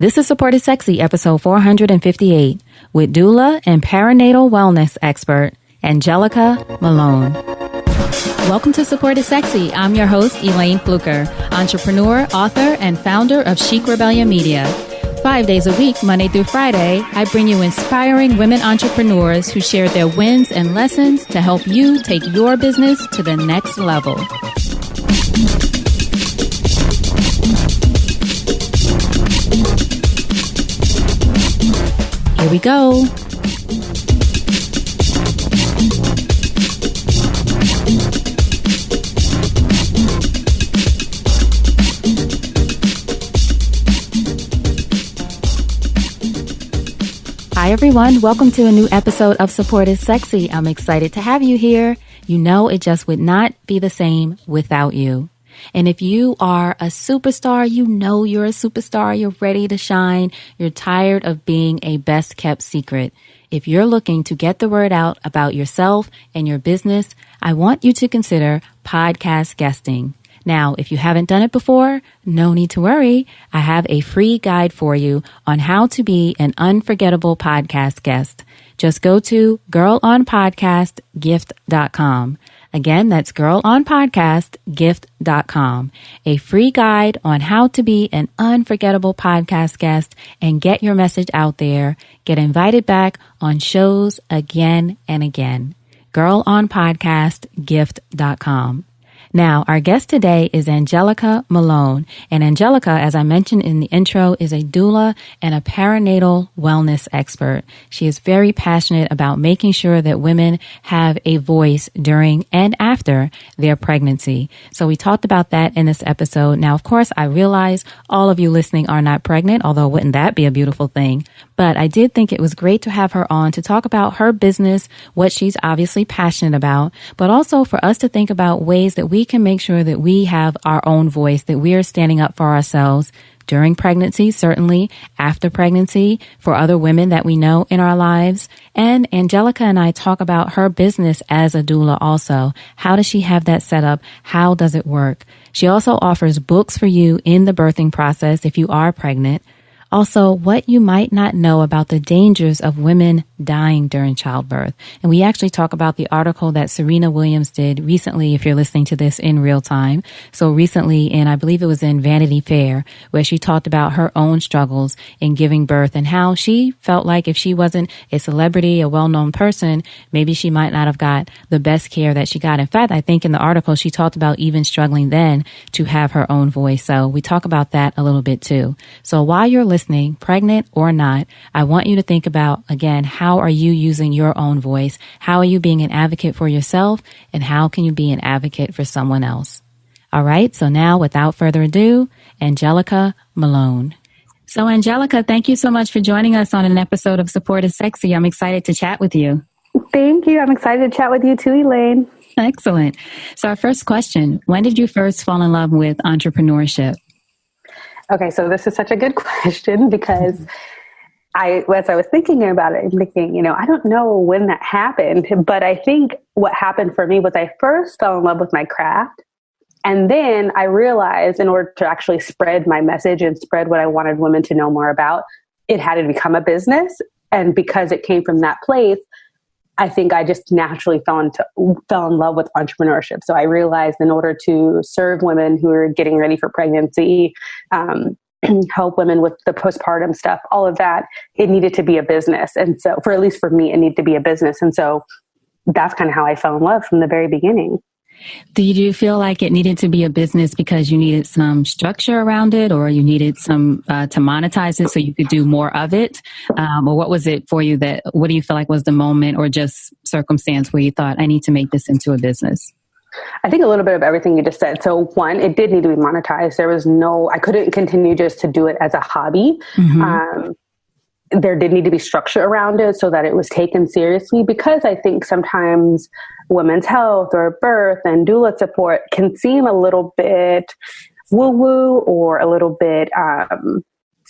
This is Supported Sexy, episode 458, with doula and perinatal wellness expert, Anjelica Malone. Welcome to Supported Sexy. I'm your host, Elaine Fluker, entrepreneur, author, and founder of Chic Rebellion Media. 5 days a week, Monday through Friday, I bring you inspiring women entrepreneurs who share their wins and lessons to help you take your business to the next level. Here we go. Hi, everyone. Welcome to a new episode of Supported Sexy. I'm excited to have you here. You know, it just would not be the same without you. And if you are a superstar, you know you're a superstar. You're ready to shine. You're tired of being a best kept secret. If you're looking to get the word out about yourself and your business, I want you to consider podcast guesting. Now, if you haven't done it before, no need to worry. I have a free guide for you on how to be an unforgettable podcast guest. Just go to girlonpodcastgift.com. Again, that's girlonpodcastgift.com. A free guide on how to be an unforgettable podcast guest and get your message out there. Get invited back on shows again and again. girlonpodcastgift.com. Now, our guest today is Anjelica Malone, and Anjelica, as I mentioned in the intro, is a doula and a perinatal wellness expert. She is very passionate about making sure that women have a voice during and after their pregnancy. So we talked about that in this episode. Now, of course, I realize all of you listening are not pregnant, although wouldn't that be a beautiful thing? But I did think it was great to have her on to talk about her business, what she's obviously passionate about, but also for us to think about ways that we can make sure that we have our own voice, that we are standing up for ourselves during pregnancy, certainly after pregnancy, for other women that we know in our lives. And Anjelica and I talk about her business as a doula also. How does she have that set up? How does it work? She also offers books for you in the birthing process if you are pregnant. Also, what you might not know about the dangers of women dying during childbirth. And we actually talk about the article that Serena Williams did recently, if you're listening to this in real time. So recently, and I believe it was in Vanity Fair, where she talked about her own struggles in giving birth and how she felt like if she wasn't a celebrity, a well-known person, maybe she might not have got the best care that she got. In fact, I think in the article, she talked about even struggling then to have her own voice. So we talk about that a little bit too. So while you're listening, pregnant or not, I want you to think about, again, how are you using your own voice? How are you being an advocate for yourself? And how can you be an advocate for someone else? All right. So now, without further ado, Anjelica Malone. So Anjelica, thank you so much for joining us on an episode of Supported Sexy. I'm excited to chat with you. Thank you. I'm excited to chat with you too, Elaine. Excellent. So our first question, when did you first fall in love with entrepreneurship? Okay, so this is such a good question because as I was thinking about it, I'm thinking, I don't know when that happened, but I think what happened for me was I first fell in love with my craft. And then I realized in order to actually spread my message and spread what I wanted women to know more about, it had to become a business. And because it came from that place, I think I just naturally fell in love with entrepreneurship. So I realized in order to serve women who are getting ready for pregnancy, help women with the postpartum stuff, all of that, it needed to be a business. And so at least for me, it needed to be a business. And so that's kind of how I fell in love from the very beginning. Did you feel like it needed to be a business because you needed some structure around it, or you needed some to monetize it so you could do more of it? Or what was it for you what do you feel like was the moment or just circumstance where you thought, I need to make this into a business? I think a little bit of everything you just said. So one, it did need to be monetized. I couldn't continue just to do it as a hobby. Mm-hmm. There did need to be structure around it so that it was taken seriously, because I think sometimes women's health or birth and doula support can seem a little bit woo-woo or a little bit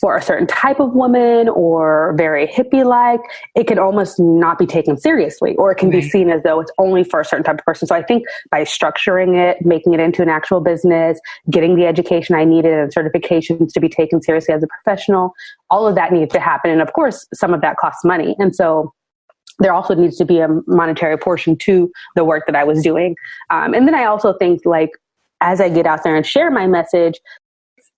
for a certain type of woman or very hippie-like, it can almost not be taken seriously, or it can be seen as though it's only for a certain type of person. So I think by structuring it, making it into an actual business, getting the education I needed and certifications to be taken seriously as a professional, all of that needs to happen. And of course, some of that costs money. And so there also needs to be a monetary portion to the work that I was doing. And then I also think, like, as I get out there and share my message,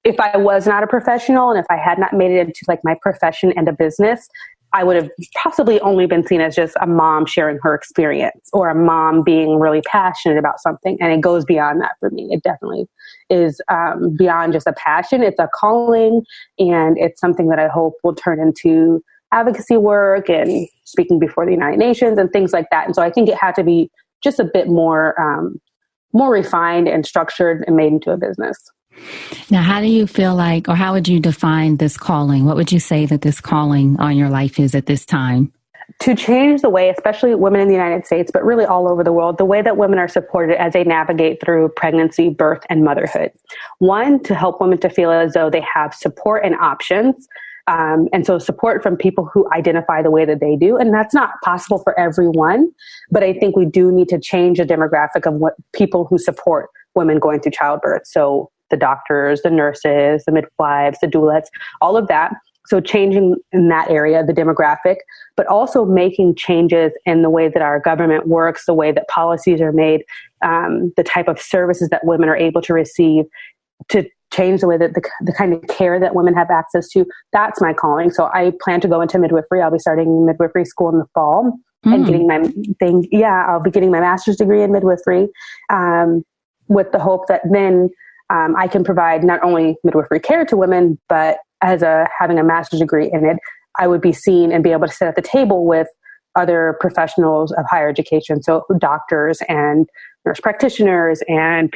if I was not a professional and if I had not made it into like my profession and a business, I would have possibly only been seen as just a mom sharing her experience, or a mom being really passionate about something. And it goes beyond that for me. It definitely is beyond just a passion. It's a calling, and it's something that I hope will turn into advocacy work and speaking before the United Nations and things like that. And so I think it had to be just a bit more refined and structured and made into a business. Now, how do you feel like, or how would you define this calling? What would you say that this calling on your life is at this time? To change the way, especially women in the United States, but really all over the world, the way that women are supported as they navigate through pregnancy, birth, and motherhood. One, to help women to feel as though they have support and options. And so support from people who identify the way that they do. And that's not possible for everyone, but I think we do need to change the demographic of what people who support women going through childbirth. So the doctors, the nurses, the midwives, the doulas, all of that. So changing in that area, the demographic, but also making changes in the way that our government works, the way that policies are made, the type of services that women are able to receive, to change the way that the kind of care that women have access to. That's my calling. So I plan to go into midwifery. I'll be starting midwifery school in the fall and getting my thing. Yeah, I'll be getting my master's degree in midwifery with the hope that then I can provide not only midwifery care to women, but having a master's degree in it, I would be seen and be able to sit at the table with other professionals of higher education. So doctors and nurse practitioners and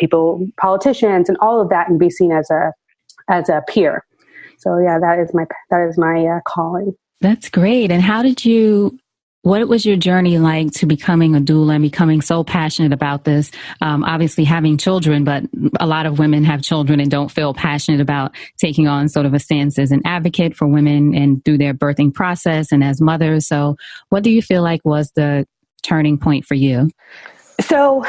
politicians and all of that, and be seen as a peer. So yeah, that is my calling. That's great. And what was your journey like to becoming a doula and becoming so passionate about this? Obviously having children, but a lot of women have children and don't feel passionate about taking on sort of a stance as an advocate for women and through their birthing process and as mothers. So what do you feel like was the turning point for you? So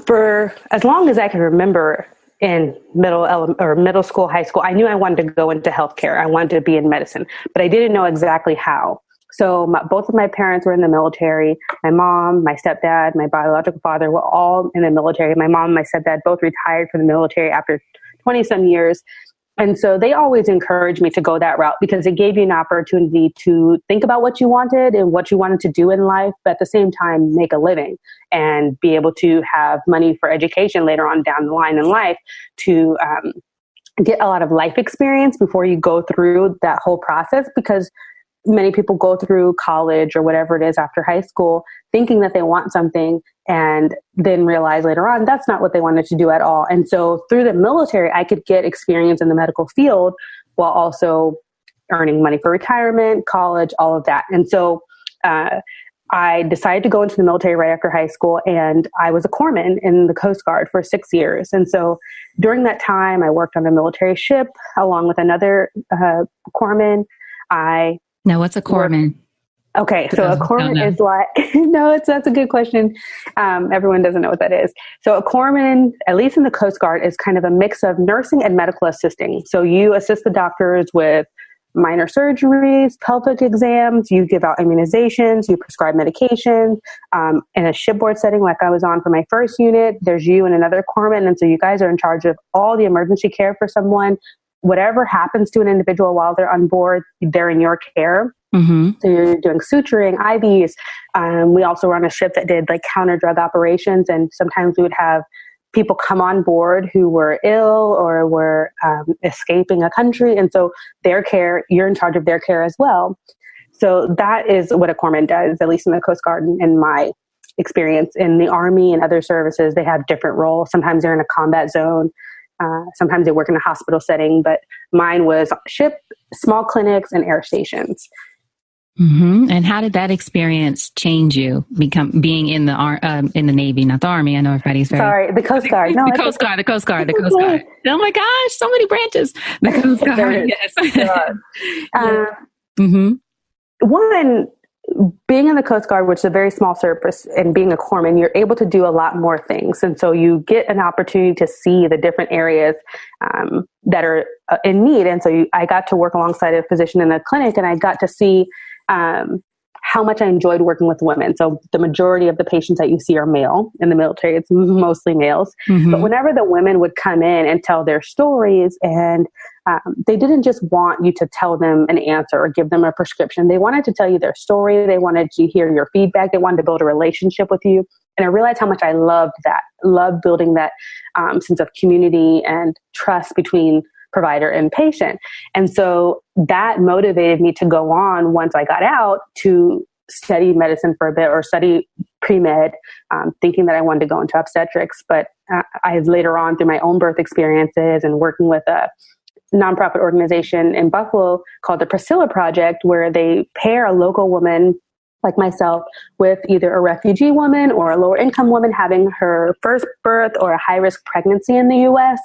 for as long as I can remember in middle school, high school, I knew I wanted to go into healthcare. I wanted to be in medicine, but I didn't know exactly how. So both of my parents were in the military. My mom, my stepdad, my biological father were all in the military. My mom and my stepdad both retired from the military after 20 some years. And so they always encouraged me to go that route because it gave you an opportunity to think about what you wanted and what you wanted to do in life, but at the same time, make a living and be able to have money for education later on down the line in life to get a lot of life experience before you go through that whole process, because many people go through college or whatever it is after high school thinking that they want something and then realize later on that's not what they wanted to do at all. And so through the military, I could get experience in the medical field while also earning money for retirement, college, all of that. And so I decided to go into the military right after high school, and I was a corpsman in the Coast Guard for 6 years. And so during that time, I worked on a military ship along with another corpsman. Now, what's a corpsman? Okay, so a corpsman is like, that's a good question. Everyone doesn't know what that is. So a corpsman, at least in the Coast Guard, is kind of a mix of nursing and medical assisting. So you assist the doctors with minor surgeries, pelvic exams, you give out immunizations, you prescribe medications. In a shipboard setting like I was on for my first unit, there's you and another corpsman, and so you guys are in charge of all the emergency care for someone. Whatever happens to an individual while they're on board, they're in your care. Mm-hmm. So you're doing suturing, IVs. We also run a ship that did like counter drug operations. And sometimes we would have people come on board who were ill or were escaping a country. And so their care, you're in charge of their care as well. So that is what a corpsman does, at least in the Coast Guard. In my experience in the Army and other services, they have different roles. Sometimes they're in a combat zone. Sometimes they work in a hospital setting, but mine was ship, small clinics, and air stations. And how did that experience change you? Being in the Navy, not the Army. I know everybody's very sorry, the Coast Guard. No, the Coast Guard. Oh my gosh, so many branches. The Coast Guard. Yes. One, being in the Coast Guard, which is a very small service, and being a corpsman, you're able to do a lot more things. And so you get an opportunity to see the different areas that are in need. And so I got to work alongside a physician in a clinic, and I got to see how much I enjoyed working with women. So the majority of the patients that you see are male. In the military, it's mostly males. But whenever the women would come in and tell their stories, and they didn't just want you to tell them an answer or give them a prescription. They wanted to tell you their story. They wanted to hear your feedback. They wanted to build a relationship with you. And I realized how much I loved that, loved building that sense of community and trust between provider and patient. And so that motivated me to go on once I got out to study medicine for a bit, or study pre-med, thinking that I wanted to go into obstetrics. But I later on, through my own birth experiences and working with a nonprofit organization in Buffalo called the Priscilla Project, where they pair a local woman like myself with either a refugee woman or a lower income woman having her first birth or a high risk pregnancy in the US.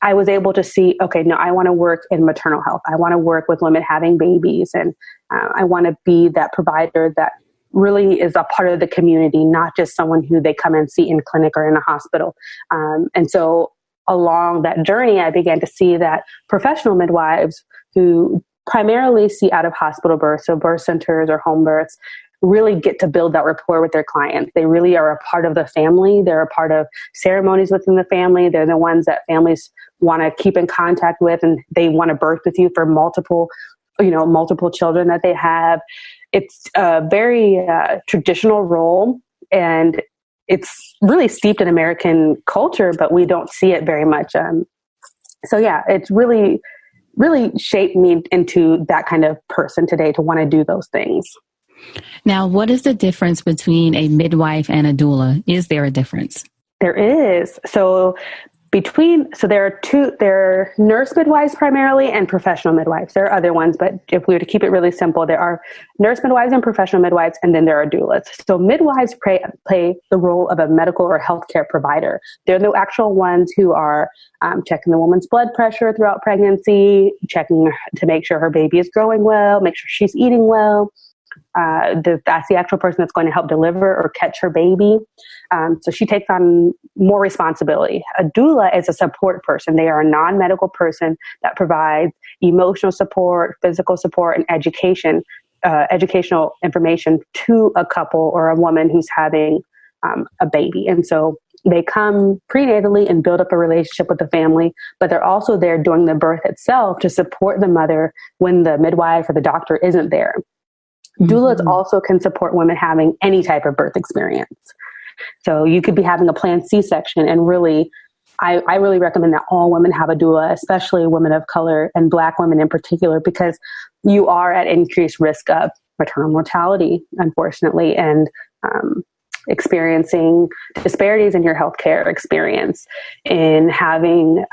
I was able to see, okay, no, I want to work in maternal health. I want to work with women having babies. And I want to be that provider that really is a part of the community, not just someone who they come and see in clinic or in a hospital. And so along that journey, I began to see that professional midwives who primarily see out of hospital births, so birth centers or home births, really get to build that rapport with their clients. They really are a part of the family. They're a part of ceremonies within the family. They're the ones that families want to keep in contact with, and they want to birth with you for multiple children that they have. It's a very traditional role, and it's really steeped in American culture, but we don't see it very much. So yeah, it's really shaped me into that kind of person today to want to do those things. Now, what is the difference between a midwife and a doula? Is there a difference? There is. So there are nurse midwives primarily and professional midwives. There are other ones, but if we were to keep it really simple, there are nurse midwives and professional midwives, and then there are doulas. So midwives play the role of a medical or healthcare provider. They're the actual ones who are checking the woman's blood pressure throughout pregnancy, checking to make sure her baby is growing well, make sure she's eating well. That's the actual person that's going to help deliver or catch her baby. So she takes on more responsibility. A doula is a support person. They are a non-medical person that provides emotional support, physical support, and educational information to a couple or a woman who's having a baby. And so they come prenatally and build up a relationship with the family, but they're also there during the birth itself to support the mother when the midwife or the doctor isn't there. Doulas also can support women having any type of birth experience. So you could be having a planned C-section, and really, I really recommend that all women have a doula, especially women of color and Black women in particular, because you are at increased risk of maternal mortality, unfortunately, and experiencing disparities in your healthcare experience, in having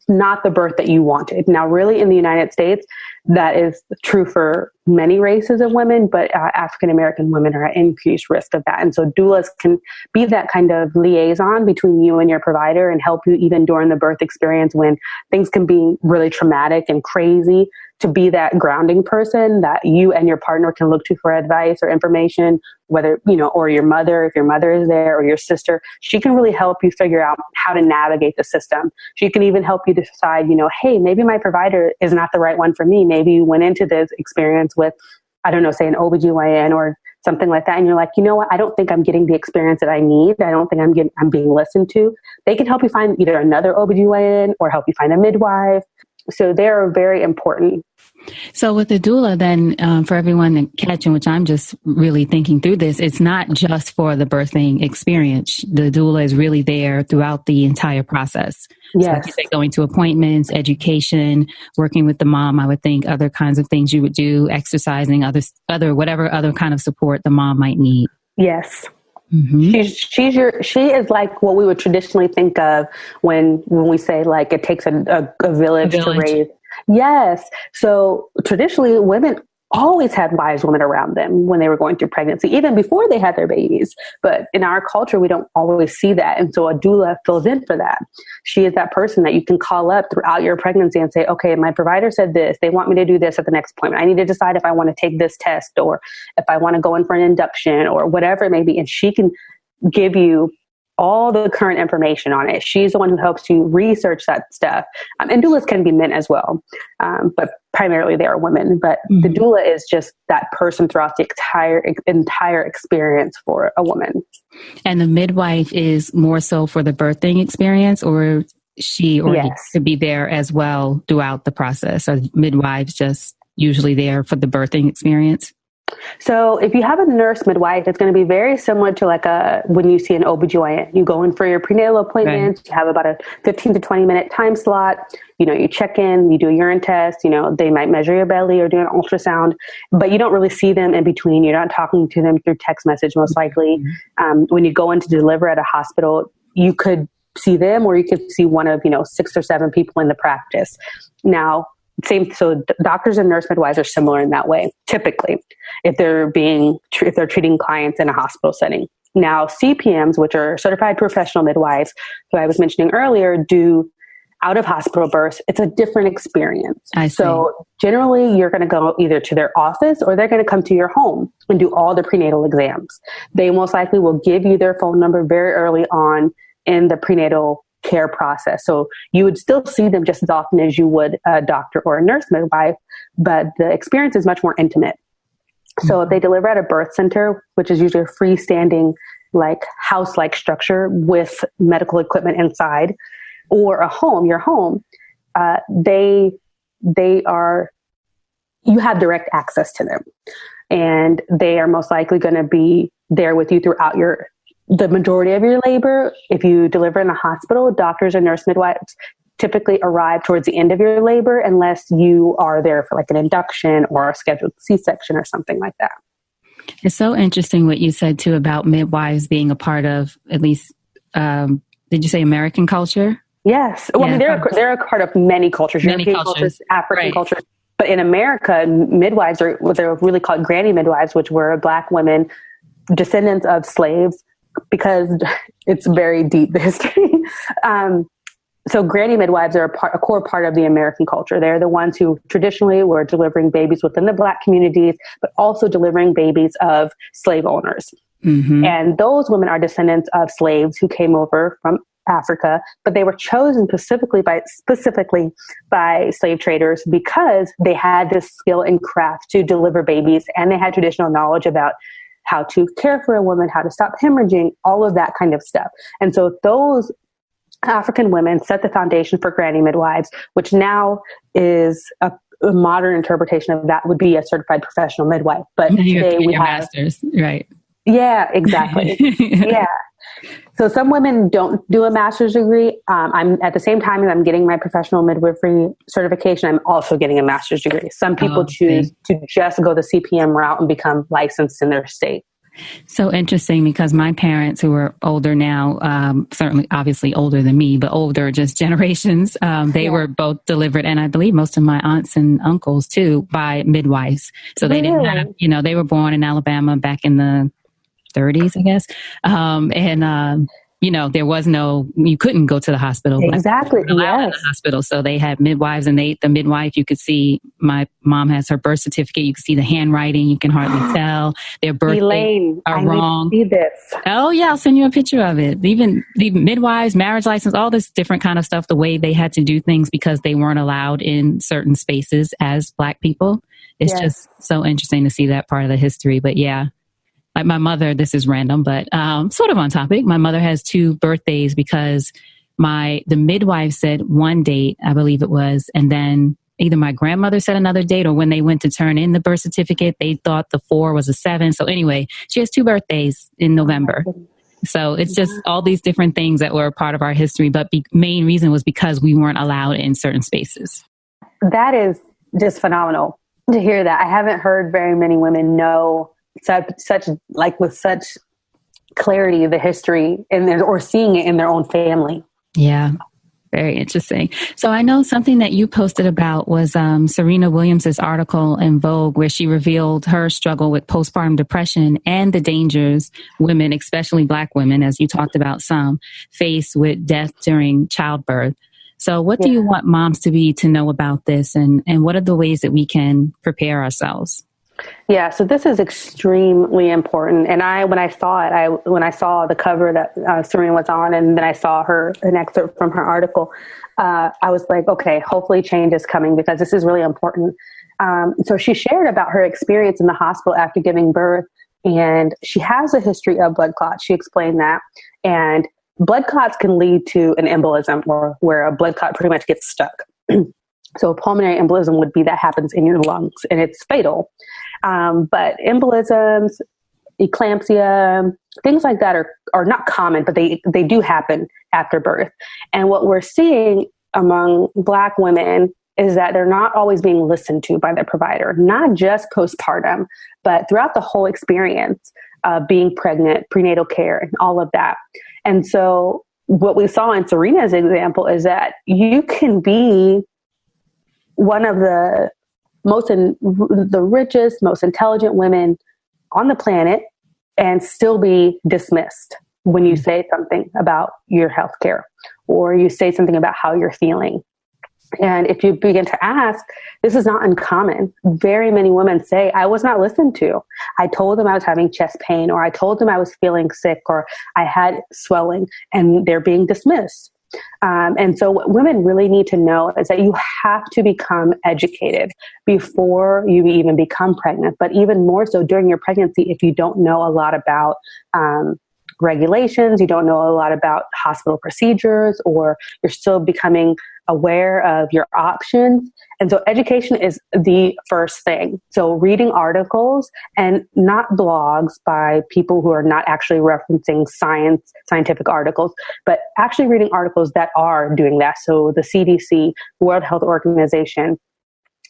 not the birth that you wanted. Now, really, in the United States, that is true for many races of women, but African-American women are at increased risk of that. And so doulas can be that kind of liaison between you and your provider and help you even during the birth experience when things can be really traumatic and crazy, to be that grounding person that you and your partner can look to for advice or information, whether, or your mother, if your mother is there, or your sister. She can really help you figure out how to navigate the system. She can even help you decide, hey, maybe my provider is not the right one for me. Maybe you went into this experience with, I don't know, say an OBGYN or something like that. And you're like, you know what? I don't think I'm getting the experience that I need. I don't think I'm being listened to. They can help you find either another OBGYN or help you find a midwife. So they're very important. So with the doula, then, for everyone catching, which I'm just really thinking through this, it's not just for the birthing experience. The doula is really there throughout the entire process. Yes. So like you say, going to appointments, education, working with the mom, I would think other kinds of things you would do, exercising, whatever other kind of support the mom might need. Yes. Mm-hmm. She is like what we would traditionally think of when we say like it takes a village to raise. Yes. So traditionally, women always had wise women around them when they were going through pregnancy, even before they had their babies. But in our culture, we don't always see that. And so a doula fills in for that. She is that person that you can call up throughout your pregnancy and say, okay, my provider said this. They want me to do this at the next appointment. I need to decide if I want to take this test or if I want to go in for an induction or whatever it may be. And she can give you all the current information on it. She's the one who helps you research that stuff. And doulas can be men as well, but primarily they are women. But the doula is just that person throughout the entire experience for a woman. And the midwife is more so for the birthing experience, or she or he could be there as well throughout the process. So midwives just usually there for the birthing experience. So if you have a nurse midwife, it's going to be very similar to when you see an OB-GYN. You go in for your prenatal appointment, right. You have about a 15 to 20 minute time slot. You check in, you do a urine test, they might measure your belly or do an ultrasound, but you don't really see them in between. You're not talking to them through text message, most likely. When you go in to deliver at a hospital, you could see them or you could see one of, 6 or 7 people in the practice. Now, so doctors and nurse midwives are similar in that way, typically, if they're treating clients in a hospital setting. Now, CPMs, which are certified professional midwives, who I was mentioning earlier, do out of hospital births. It's a different experience. I see. So generally, you're going to go either to their office or they're going to come to your home and do all the prenatal exams. They most likely will give you their phone number very early on in the prenatal care process. So you would still see them just as often as you would a doctor or a nurse midwife, but the experience is much more intimate. So if they deliver at a birth center, which is usually a freestanding, house-like structure with medical equipment inside, or your home, you have direct access to them. And they are most likely going to be there with you throughout the majority of your labor. If you deliver in a hospital, doctors or nurse midwives typically arrive towards the end of your labor unless you are there for an induction or a scheduled C-section or something like that. It's so interesting what you said too about midwives being a part of, at least, did you say American culture? Yes. Well, yeah. They're a part of many cultures, European cultures, African cultures. But in America, midwives are what they're really called granny midwives, which were Black women, descendants of slaves, because it's very deep, the history. So granny midwives are a core part of the American culture. They're the ones who traditionally were delivering babies within the Black communities, but also delivering babies of slave owners. Mm-hmm. And those women are descendants of slaves who came over from Africa, but they were chosen specifically by slave traders because they had this skill and craft to deliver babies, and they had traditional knowledge about how to care for a woman, how to stop hemorrhaging, all of that kind of stuff. And so those African women set the foundation for granny midwives, which now is a modern interpretation of that would be a certified professional midwife. But today we have masters, right? Yeah, exactly. Yeah. So some women don't do a master's degree. I'm at the same time as I'm getting my professional midwifery certification, I'm also getting a master's degree. Some people choose to just go the CPM route and become licensed in their state. So interesting, because my parents, who are older now, certainly obviously older than me, but older just generations, they were both delivered, and I believe most of my aunts and uncles too, by midwives. So they didn't have, they were born in Alabama back in the 30s, I guess. There was you couldn't go to the hospital. Exactly. Yes. The hospital. So they had midwives, and the midwife, you could see, my mom has her birth certificate. You can see the handwriting. You can hardly tell. Their birthdays are wrong. Need to see this. Oh yeah. I'll send you a picture of it. Even the midwives, marriage license, all this different kind of stuff, the way they had to do things because they weren't allowed in certain spaces as Black people. It's just so interesting to see that part of the history. But yeah. Like my mother, this is random, but sort of on topic. My mother has 2 birthdays because the midwife said one date, I believe it was, and then either my grandmother said another date, or when they went to turn in the birth certificate, they thought the 4 was a 7. So anyway, she has 2 birthdays in November. So it's just all these different things that were a part of our history, but the main reason was because we weren't allowed in certain spaces. That is just phenomenal to hear that. I haven't heard very many women know with such clarity the history or seeing it in their own family. Yeah. Very interesting. So I know something that you posted about was Serena Williams's article in Vogue, where she revealed her struggle with postpartum depression and the dangers women, especially Black women, as you talked about, some face with death during childbirth. So what do you want moms to know about this, and what are the ways that we can prepare ourselves? Yeah, so this is extremely important. And when I saw the cover that Serena was on, and then I saw an excerpt from her article, I was like, okay, hopefully change is coming, because this is really important. So she shared about her experience in the hospital after giving birth, and she has a history of blood clots. She explained that. And blood clots can lead to an embolism, or where a blood clot pretty much gets stuck. So a pulmonary embolism would be that happens in your lungs, and it's fatal. But embolisms, eclampsia, things like that are not common, but they do happen after birth. And what we're seeing among Black women is that they're not always being listened to by their provider, not just postpartum, but throughout the whole experience of being pregnant, prenatal care, and all of that. And so what we saw in Serena's example is that you can be one of the richest, most intelligent women on the planet and still be dismissed when you say something about your healthcare, or you say something about how you're feeling. And if you begin to ask, this is not uncommon. Very many women say, I was not listened to. I told them I was having chest pain, or I told them I was feeling sick, or I had swelling, and they're being dismissed. And so what women really need to know is that you have to become educated before you even become pregnant, but even more so during your pregnancy. If you don't know a lot about regulations, you don't know a lot about hospital procedures, or you're still becoming aware of your options. And so education is the first thing. So reading articles, and not blogs by people who are not actually referencing scientific articles, but actually reading articles that are doing that. So the CDC, World Health Organization,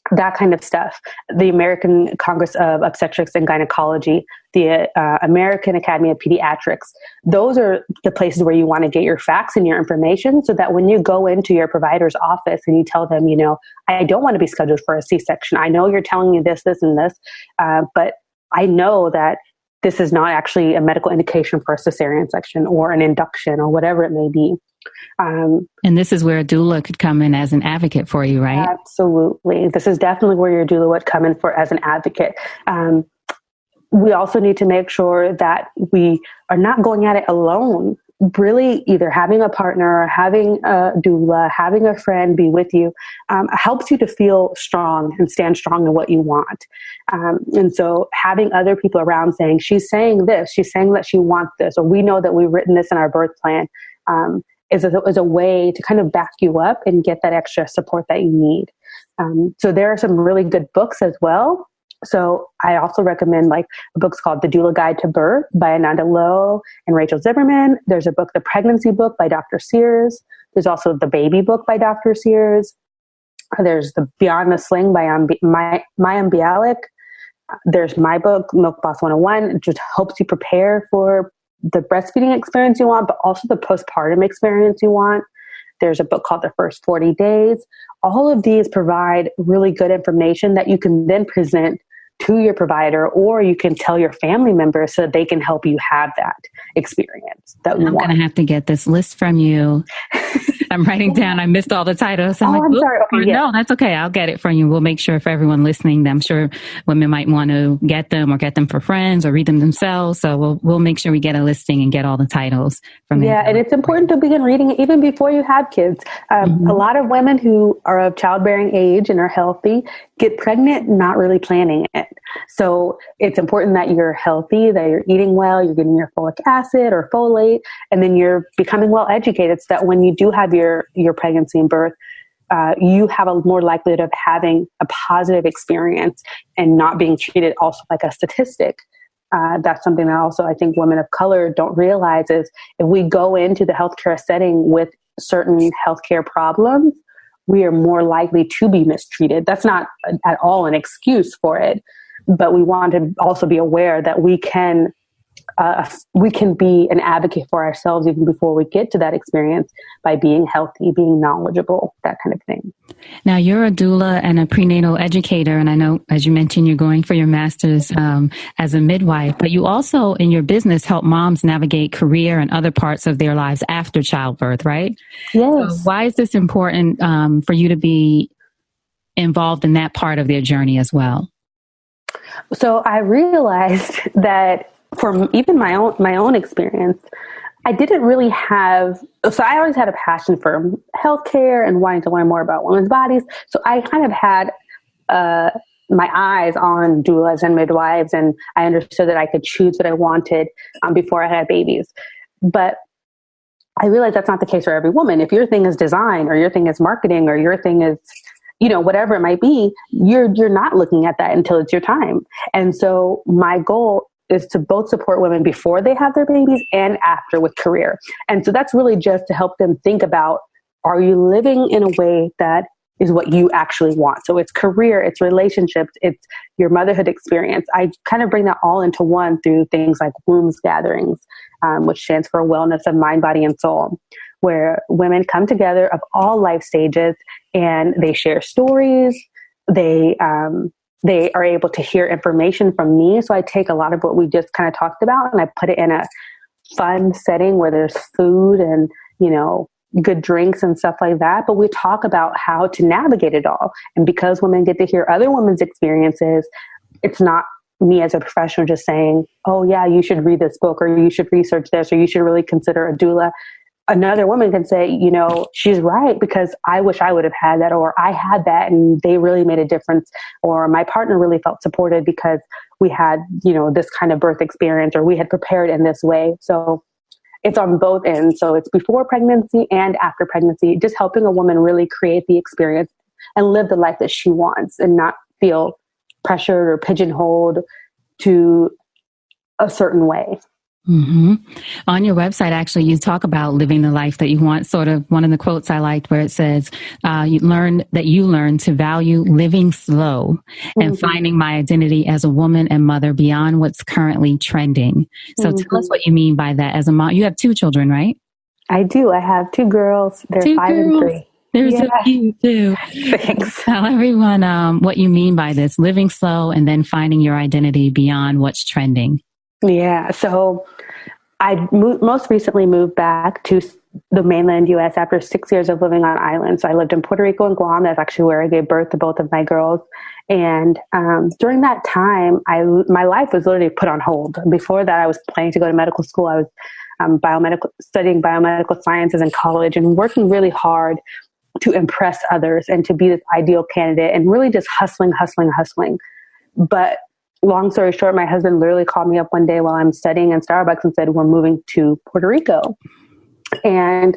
that kind of stuff. The American Congress of Obstetrics and Gynecology, the American Academy of Pediatrics. Those are the places where you want to get your facts and your information, so that when you go into your provider's office and you tell them, I don't want to be scheduled for a C-section. I know you're telling me this, this, and this, but I know that this is not actually a medical indication for a cesarean section or an induction or whatever it may be. And this is where a doula could come in as an advocate for you, right? Absolutely. This is definitely where your doula would come in for as an advocate. We also need to make sure that we are not going at it alone. Really, either having a partner, having a doula, having a friend be with you helps you to feel strong and stand strong in what you want. And so having other people around saying, she's saying this, she's saying that she wants this, or we know that we've written this in our birth plan, is a way to kind of back you up and get that extra support that you need. So there are some really good books as well. So I also recommend books called The Doula Guide to Birth by Ananda Lowe and Rachel Zimmerman. There's a book, The Pregnancy Book by Dr. Sears. There's also The Baby Book by Dr. Sears. There's the Beyond the Sling by Mayim Bialik. There's my book, Milk Boss 101, which helps you prepare for the breastfeeding experience you want, but also the postpartum experience you want. There's a book called The First 40 Days. All of these provide really good information that you can then present to your provider, or you can tell your family members so that they can help you have that experience that you want. I'm going to have to get this list from you. I'm writing down. I missed all the titles. I'm sorry. Okay, yeah. No, that's okay. I'll get it from you. We'll make sure for everyone listening, I'm sure women might want to get them, or get them for friends, or read them themselves. So we'll make sure we get a listing and get all the titles from Yeah, and it's important to begin reading it even before you have kids. A lot of women who are of childbearing age and are healthy get pregnant not really planning it. So it's important that you're healthy, that you're eating well, you're getting your folic acid or folate, and then you're becoming well educated, so that when you do have your pregnancy and birth, you have a more likelihood of having a positive experience and not being treated also like a statistic. That's something that also I think women of color don't realize is if we go into the healthcare setting with certain healthcare problems, we are more likely to be mistreated. That's not at all an excuse for it, but we want to also be aware that we can we can be an advocate for ourselves even before we get to that experience by being healthy, being knowledgeable, that kind of thing. Now, you're a doula and a prenatal educator, and I know, as you mentioned, you're going for your master's as a midwife, but you also, in your business, help moms navigate career and other parts of their lives after childbirth, right? Yes. So why is this important for you to be involved in that part of their journey as well? So I realized that from even my own experience, I didn't really have, so I always had a passion for healthcare and wanting to learn more about women's bodies. So I kind of had my eyes on doulas and midwives, and I understood that I could choose what I wanted before I had babies. But I realized that's not the case for every woman. If your thing is design, or your thing is marketing, or your thing is, whatever it might be, you're not looking at that until it's your time. And so my goal is to both support women before they have their babies and after with career. And so that's really just to help them think about, are you living in a way that is what you actually want? So it's career, it's relationships, it's your motherhood experience. I kind of bring that all into one through things like wombs gatherings, which stands for wellness of mind, body, and soul, where women come together of all life stages and they share stories. They are able to hear information from me. So I take a lot of what we just kind of talked about and I put it in a fun setting where there's food and, good drinks and stuff like that. But we talk about how to navigate it all. And because women get to hear other women's experiences, it's not me as a professional just saying, oh yeah, you should read this book, or you should research this, or you should really consider a doula. Another woman can say, she's right, because I wish I would have had that, or I had that and they really made a difference, or my partner really felt supported because we had, this kind of birth experience, or we had prepared in this way. So it's on both ends. So it's before pregnancy and after pregnancy, just helping a woman really create the experience and live the life that she wants and not feel pressured or pigeonholed to a certain way. Mm-hmm. On your website, actually, you talk about living the life that you want. Sort of one of the quotes I liked where it says, you learn to value living slow and finding my identity as a woman and mother beyond what's currently trending. So tell us what you mean by that as a mom. You have 2 children, right? I do. I have 2 girls. They're 5 and 3. They're so cute too. Thanks. Tell everyone what you mean by this, living slow and then finding your identity beyond what's trending. Yeah. So I most recently moved back to the mainland U.S. after 6 years of living on islands. So I lived in Puerto Rico and Guam. That's actually where I gave birth to both of my girls. And during that time, my life was literally put on hold. Before that, I was planning to go to medical school. I was studying biomedical sciences in college and working really hard to impress others and to be this ideal candidate and really just hustling. But long story short, my husband literally called me up one day while I'm studying in Starbucks and said, we're moving to Puerto Rico. And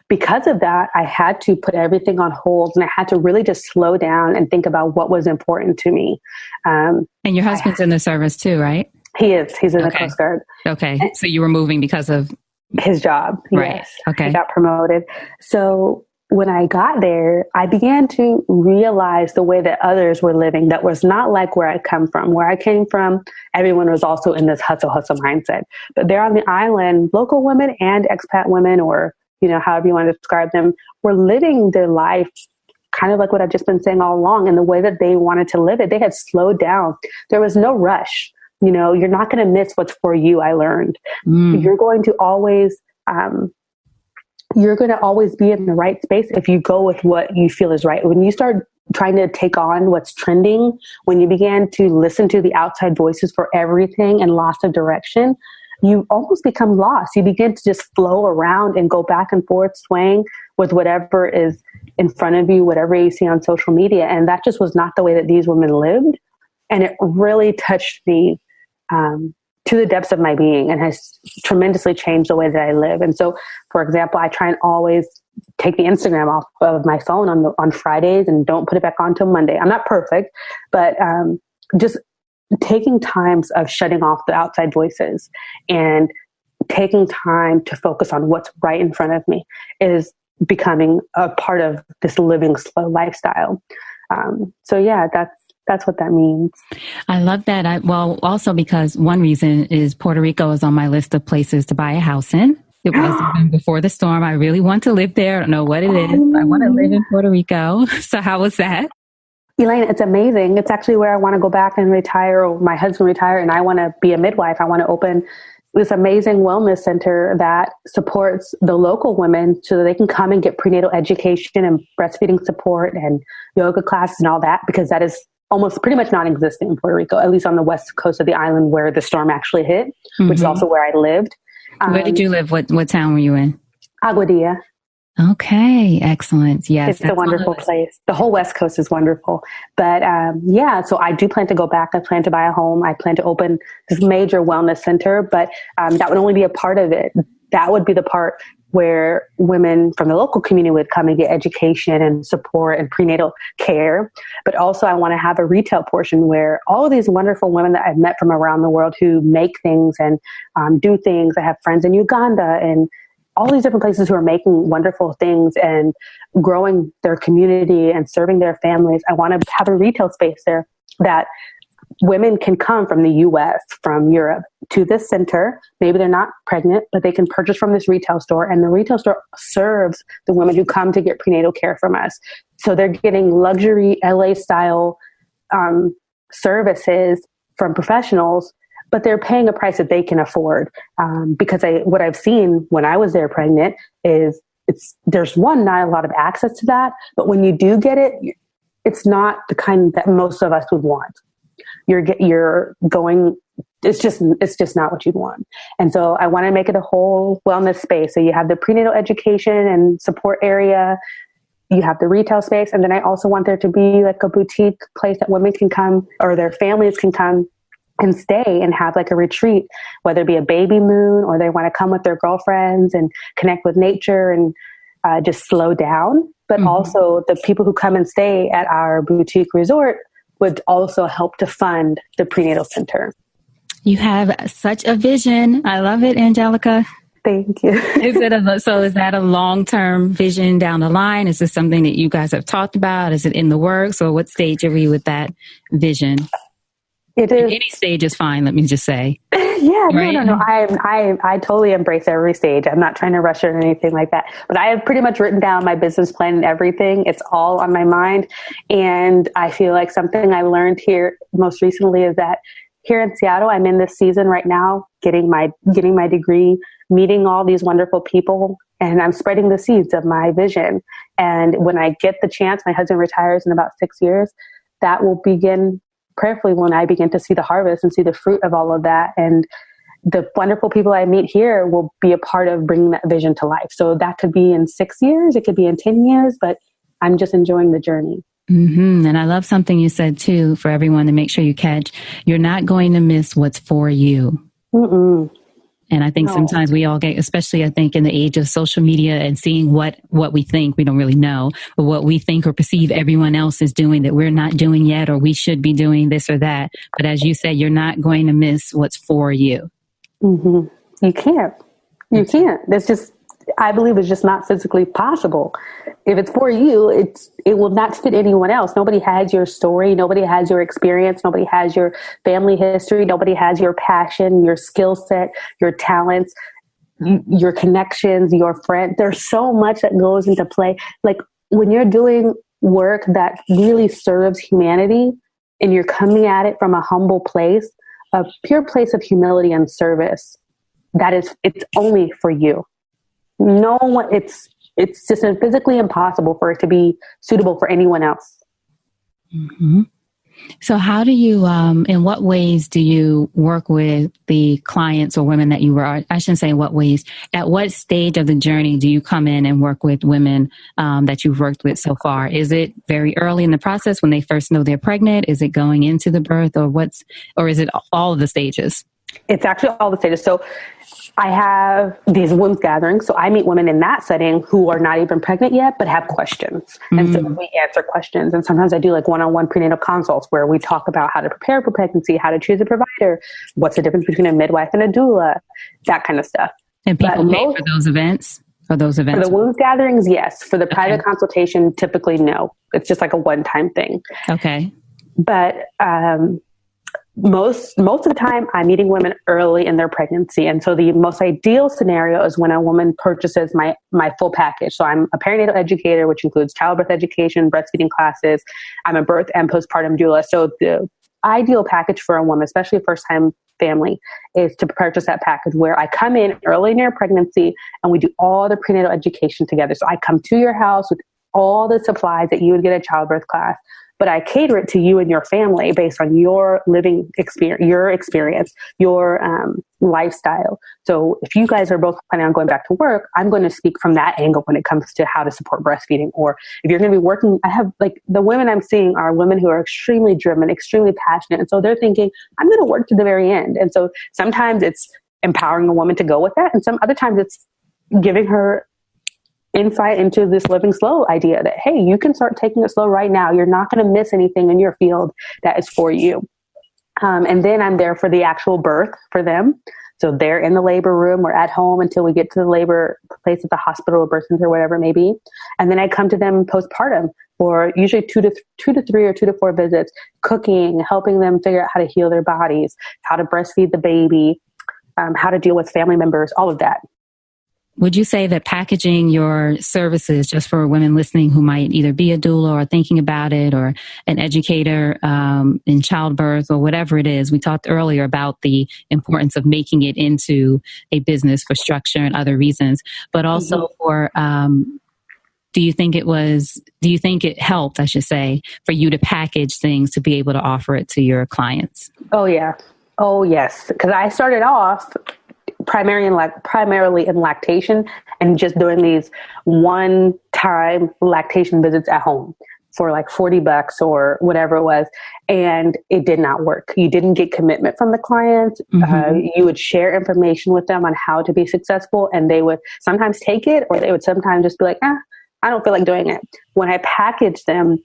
because of that, I had to put everything on hold and I had to really just slow down and think about what was important to me. And your husband's in the service too, right? He is. He's in the Coast Guard. Okay. So you were moving because of his job. Right. Yes. Okay. He got promoted. So when I got there, I began to realize the way that others were living that was not like where I come from. Where I came from, everyone was also in this hustle mindset. But there on the island, local women and expat women, or, however you want to describe them, were living their life kind of like what I've just been saying all along in the way that they wanted to live it. They had slowed down. There was no rush. You're not going to miss what's for you, I learned. You're going to always be in the right space if you go with what you feel is right. When you start trying to take on what's trending, when you began to listen to the outside voices for everything and lost of direction, you almost become lost. You begin to just flow around and go back and forth, swaying with whatever is in front of you, whatever you see on social media. And that just was not the way that these women lived. And it really touched me to the depths of my being and has tremendously changed the way that I live. And so, for example, I try and always take the Instagram off of my phone on Fridays and don't put it back on till Monday. I'm not perfect, but just taking times of shutting off the outside voices and taking time to focus on what's right in front of me is becoming a part of this living slow lifestyle. So yeah, that's That's what that means. I love that. Well, also because one reason is Puerto Rico is on my list of places to buy a house in. It was even before the storm. I really want to live there. I don't know what it is. I want to live in Puerto Rico. So how was that? Elaine, it's amazing. It's actually where I want to go back and retire, or my husband retire, and I want to be a midwife. I want to open this amazing wellness center that supports the local women so that they can come and get prenatal education and breastfeeding support and yoga classes and all that, because that is almost pretty much non-existent in Puerto Rico, at least on the west coast of the island where the storm actually hit, which is also where I lived. Where did you live? What town were you in? Aguadilla. Okay, excellent. Yes, it's a wonderful place. The whole West Coast is wonderful. But so I do plan to go back. I plan to buy a home. I plan to open this major wellness center, but that would only be a part of it. That would be the part where women from the local community would come and get education and support and prenatal care. But also I want to have a retail portion where all of these wonderful women that I've met from around the world who make things and do things. I have friends in Uganda and all these different places who are making wonderful things and growing their community and serving their families. I want to have a retail space there that women can come from the US, from Europe to this center. Maybe they're not pregnant, but they can purchase from this retail store, and the retail store serves the women who come to get prenatal care from us. So they're getting luxury LA style services from professionals, but they're paying a price that they can afford. Because what I've seen when I was there pregnant is there's not a lot of access to that, but when you do get it, it's not the kind that most of us would want. It's just not what you'd want. And so I want to make it a whole wellness space. So you have the prenatal education and support area, you have the retail space, and then I also want there to be like a boutique place that women can come, or their families can come and stay and have like a retreat, whether it be a baby moon or they want to come with their girlfriends and connect with nature and just slow down. But also the people who come and stay at our boutique resort would also help to fund the prenatal center. You have such a vision. I love it, Anjelica. Thank you. Is that a long-term vision down the line? Is this something that you guys have talked about? Is it in the works, or what stage are we with that vision? It is. Any stage is fine, let me just say. Yeah, right? No. I totally embrace every stage. I'm not trying to rush it or anything like that. But I have pretty much written down my business plan and everything. It's all on my mind. And I feel like something I learned here most recently is that here in Seattle, I'm in this season right now, getting my degree, meeting all these wonderful people, and I'm spreading the seeds of my vision. And when I get the chance, my husband retires in about 6 years, that will begin prayerfully when I begin to see the harvest and see the fruit of all of that. And the wonderful people I meet here will be a part of bringing that vision to life. So that could be in 6 years, it could be in 10 years, but I'm just enjoying the journey. And I love something you said too, for everyone to make sure you catch. You're not going to miss what's for you. And I think sometimes we all get, especially I think in the age of social media and seeing what we think, we don't really know, but what we think or perceive everyone else is doing that we're not doing yet, or we should be doing this or that. But as you said, you're not going to miss what's for you. You can't. There's just, I believe it's just not physically possible. If it's for you, it will not fit anyone else. Nobody has your story. Nobody has your experience. Nobody has your family history. Nobody has your passion, your skill set, your talents, your connections, your friends. There's so much that goes into play. Like when you're doing work that really serves humanity and you're coming at it from a humble place, a pure place of humility and service, it's only for you. No one, it's just physically impossible for it to be suitable for anyone else. So how do you, in what ways do you work with the clients or women that you were, I shouldn't say in what ways, at what stage of the journey do you come in and work with women that you've worked with so far? Is it very early in the process when they first know they're pregnant? Is it going into the birth, or is it all of the stages? It's actually all the stages. So I have these women's gatherings. So I meet women in that setting who are not even pregnant yet, but have questions. And so we answer questions. And sometimes I do like one-on-one prenatal consults where we talk about how to prepare for pregnancy, how to choose a provider, what's the difference between a midwife and a doula, that kind of stuff. And people pay for those events? For the women's gatherings, yes. For the private consultation, typically no. It's just like a one-time thing. Okay. But most of the time I'm meeting women early in their pregnancy. And so the most ideal scenario is when a woman purchases my full package. So I'm a perinatal educator, which includes childbirth education, breastfeeding classes. I'm a birth and postpartum doula. So the ideal package for a woman, especially a first time family, is to purchase that package where I come in early in your pregnancy and we do all the prenatal education together. So I come to your house with all the supplies that you would get at childbirth class, but I cater it to you and your family based on your living experience, your lifestyle. So if you guys are both planning on going back to work, I'm going to speak from that angle when it comes to how to support breastfeeding. Or if you're going to be working, I have like the women I'm seeing are women who are extremely driven, extremely passionate. And so they're thinking, I'm going to work to the very end. And so sometimes it's empowering a woman to go with that. And some other times it's giving her insight into this living slow idea that, hey, you can start taking it slow right now. You're not going to miss anything in your field that is for you. And then I'm there for the actual birth for them. So they're in the labor room or at home until we get to the labor place at the hospital or birth center, whatever it may be. And then I come to them postpartum for usually 2 to 3 or 2 to 4 visits, cooking, helping them figure out how to heal their bodies, how to breastfeed the baby, how to deal with family members, all of that. Would you say that packaging your services, just for women listening who might either be a doula or thinking about it, or an educator in childbirth or whatever it is, we talked earlier about the importance of making it into a business for structure and other reasons, but also for, do you think it helped, I should say, for you to package things to be able to offer it to your clients? Oh, yeah. Oh, yes. Because I started off primarily in lactation and just doing these one-time lactation visits at home for like $40 or whatever it was. And it did not work. You didn't get commitment from the clients. You would share information with them on how to be successful, and they would sometimes take it, or they would sometimes just be like, I don't feel like doing it. When I packaged them,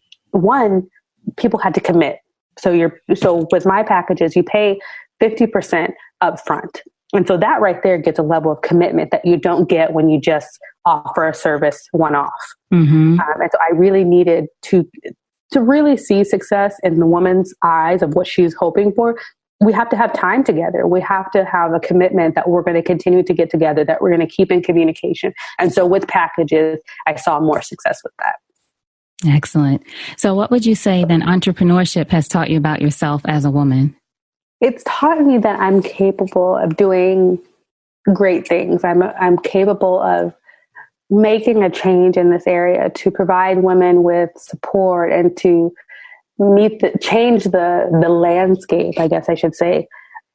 people had to commit. So with my packages, you pay 50% upfront. And so that right there gets a level of commitment that you don't get when you just offer a service one-off. And so I really needed to really see success in the woman's eyes of what she's hoping for. We have to have time together. We have to have a commitment that we're going to continue to get together, that we're going to keep in communication. And so with packages, I saw more success with that. Excellent. So what would you say then entrepreneurship has taught you about yourself as a woman? It's taught me that I'm capable of doing great things. I'm capable of making a change in this area to provide women with support and to change the landscape, I guess I should say,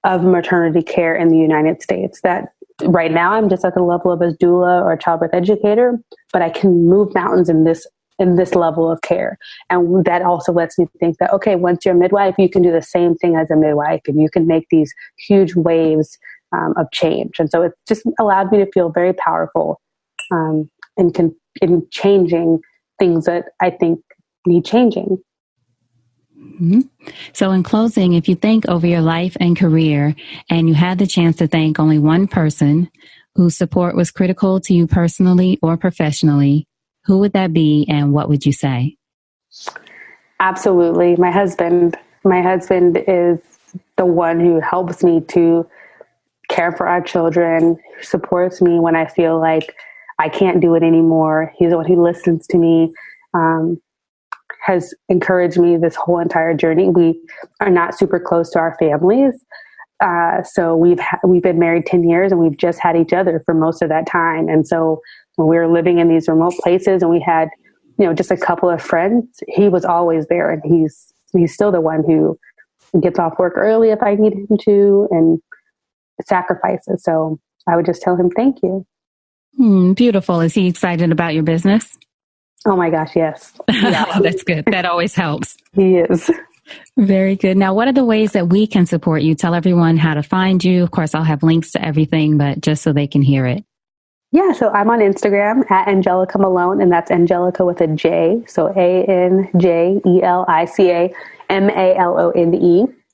of maternity care in the United States. That right now I'm just at the level of a doula or a childbirth educator, but I can move mountains in this level of care. And that also lets me think that, okay, once you're a midwife, you can do the same thing as a midwife, and you can make these huge waves of change. And so it just allowed me to feel very powerful in changing things that I think need changing. So in closing, if you think over your life and career and you had the chance to thank only one person whose support was critical to you personally or professionally, who would that be, and what would you say? Absolutely. My husband. My husband is the one who helps me to care for our children, supports me when I feel like I can't do it anymore. He's the one who listens to me, has encouraged me this whole entire journey. We are not super close to our families. So we've been married 10 years, and we've just had each other for most of that time. And so when we were living in these remote places and we had, just a couple of friends, he was always there, and he's still the one who gets off work early if I need him to, and sacrifices. So I would just tell him, thank you. Beautiful. Is he excited about your business? Oh my gosh, yes. Yeah. That's good. That always helps. He is. Very good. Now, what are the ways that we can support you? Tell everyone how to find you. Of course, I'll have links to everything, but just so they can hear it. Yeah, so I'm on Instagram at Anjelica Malone, and that's Anjelica with a J. So ANJELICA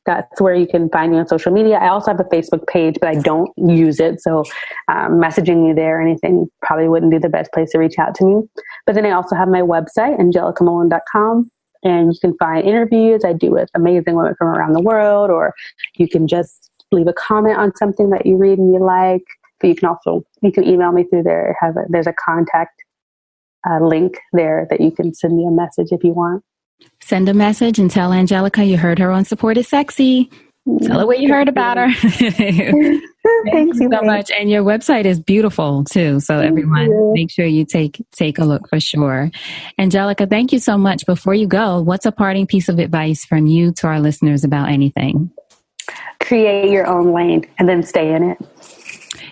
That's where you can find me on social media. I also have a Facebook page, but I don't use it. So messaging me there or anything probably wouldn't be the best place to reach out to me. But then I also have my website, angelicamalone.com. And you can find interviews I do with amazing women from around the world, or you can just leave a comment on something that you read and you like. But you can email me through there. There's a contact link there that you can send me a message if you want. Send a message and tell Anjelica you heard her on Support is Sexy. Tell her what you heard about her. Thank you so much. And your website is beautiful too. So everyone, make sure you take a look for sure. Anjelica, thank you so much. Before you go, what's a parting piece of advice from you to our listeners about anything? Create your own lane and then stay in it.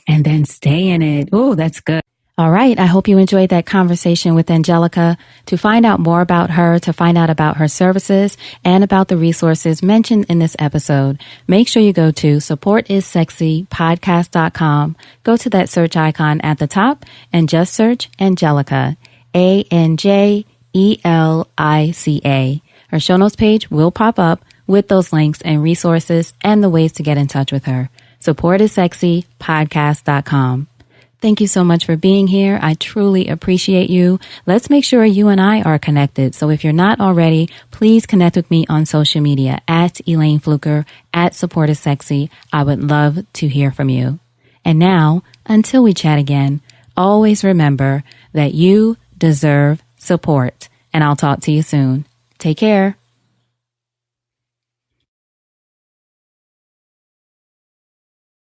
And then stay in it. Oh, that's good. All right. I hope you enjoyed that conversation with Anjelica. To find out more about her, to find out about her services, and about the resources mentioned in this episode, make sure you go to supportissexypodcast.com. Go to that search icon at the top and just search Anjelica, Anjelica. Her show notes page will pop up with those links and resources and the ways to get in touch with her. Supportissexypodcast.com. Thank you so much for being here. I truly appreciate you. Let's make sure you and I are connected. So if you're not already, please connect with me on social media at Elaine Fluker, at Support is Sexy. I would love to hear from you. And now, until we chat again, always remember that you deserve support. And I'll talk to you soon. Take care.